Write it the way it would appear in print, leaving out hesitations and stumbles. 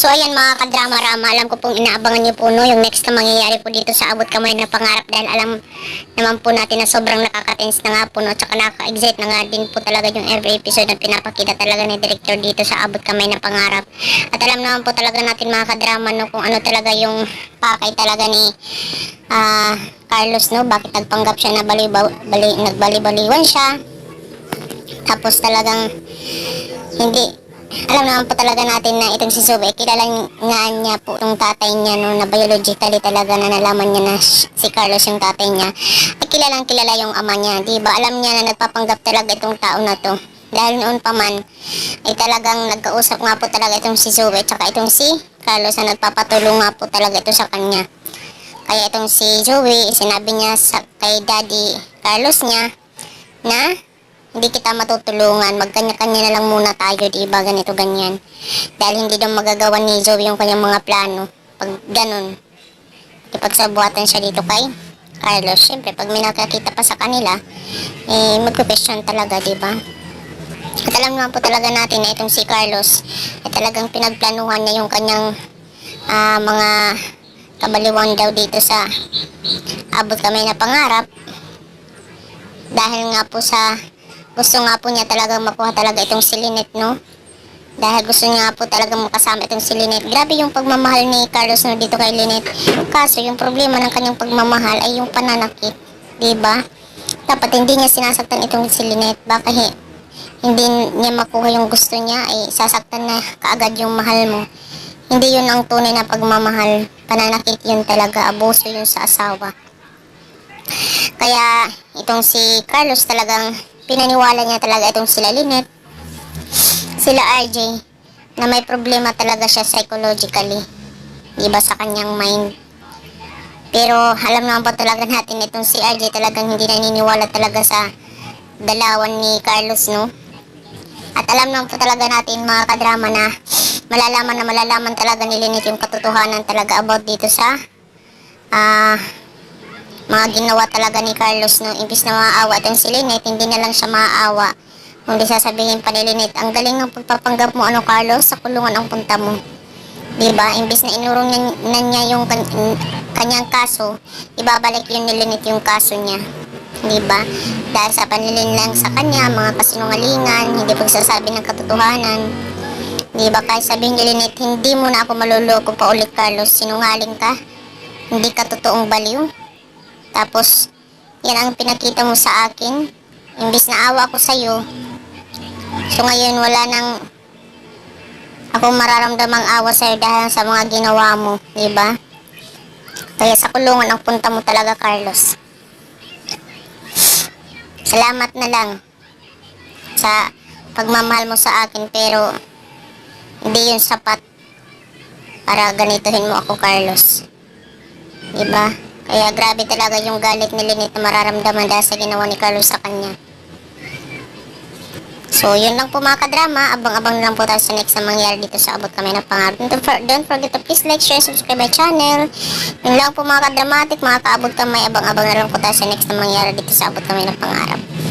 So ayan mga kadrama-rama, alam ko pong inaabangan niyo po no, yung next na mangyayari po dito sa Abot Kamay na Pangarap, dahil alam naman po natin na sobrang nakaka-tense na nga po no, tsaka nakaka-excite na nga din po talaga yung every episode na pinapakita talaga ni director dito sa Abot Kamay na Pangarap. At alam naman po talaga natin mga kadrama no, kung ano talaga yung pakay talaga ni Carlos no, bakit nagpanggap siya na nagbali-baliwan siya. Tapos talagang hindi, alam naman po talaga natin na itong si Zoe, kilala nga niya po yung tatay niya no, na biologically talaga na nalaman niya na si Carlos yung tatay niya. At kilalang kilala yung ama niya, di ba? Alam niya na nagpapanggap talaga itong tao na to. Dahil noon pa man, ay talagang nagkausap nga po talaga itong si Zoe, tsaka itong si Carlos na nagpapatulong nga po talaga ito sa kanya. Kaya itong si Zoe, sinabi niya kay Daddy Carlos niya na hindi kita matutulungan, magkanya-kanya na lang muna tayo, diba, ganito, ganyan. Dahil hindi daw magagawa ni Zoe yung kanyang mga plano. Pag ganun, ipagsabuhatan siya dito kay Carlos. Siyempre, pag may nakakita pa sa kanila, magpe-question talaga, diba? At alam naman po talaga natin na itong si Carlos, ay talagang pinagplanuhan niya yung kanyang mga kabaliwan daw dito sa Abot Kamay na Pangarap. Dahil nga po sa gusto nga po niya talagang makuha talaga itong si Lynette, no? Dahil gusto niya po talagang makasama itong si Lynette. Grabe yung pagmamahal ni Carlos no, dito kay Lynette. Kaso yung problema ng kanyang pagmamahal ay yung pananakit, diba? Dapat hindi niya sinasaktan itong si Lynette. Baka hindi niya makuha yung gusto niya, ay sasaktan na kaagad yung mahal mo. Hindi yun ang tunay na pagmamahal. Pananakit yun talaga, abuso yun sa asawa. Kaya itong si Carlos talagang pinaniwala niya talaga itong sila Lynette, sila RJ, na may problema talaga siya psychologically, diba, sa kanyang mind. Pero alam naman po talaga natin itong si RJ talagang hindi naniniwala talaga sa dalawan ni Carlos, no? At alam naman po talaga natin mga kadrama na malalaman talaga ni Lynette yung katotohanan talaga about dito sa mga ginawa talaga ni Carlos, no? Imbis na maaawa itong si Lynette, hindi na lang siya maaawa, kundi sasabihin pa ni Lynette, ang galing ng pagpapanggap mo, ano Carlos, sa kulungan ang punta mo, diba? Imbis na inurong na niya yung kanyang kaso, ibabalik yun ni Lynette yung kaso niya, diba? Dahil sa panlilin lang sa kanya, mga kasinungalingan, hindi pagsasabi ng katotohanan, diba? Kahit sabihin ni Lynette, hindi mo na ako maluloko pa ulit Carlos, sinungaling ka, hindi ka totoong baliw. Tapos, yan ang pinakita mo sa akin. Imbis na awa ko sa'yo. So ngayon, wala nang ako mararamdamang awa sa'yo dahil sa mga ginawa mo. Diba? Kaya sa kulungan ang punta mo talaga, Carlos. Salamat na lang sa pagmamahal mo sa akin, pero hindi yun sapat para ganituhin mo ako, Carlos. Diba? Kaya grabe talaga yung galit ni Lynette na mararamdaman dahil sa ginawa ni Carlos sa kanya. So, yun lang po mga kadrama. Abang-abang lang po tayo sa next na mangyari dito sa Abot Kamay na Pangarap. Don't forget to please like, share, subscribe my channel. Yun lang po mga kadramatic, mga kaabot kamay. Abang-abang na lang po tayo sa next na mangyari dito sa Abot Kamay na Pangarap.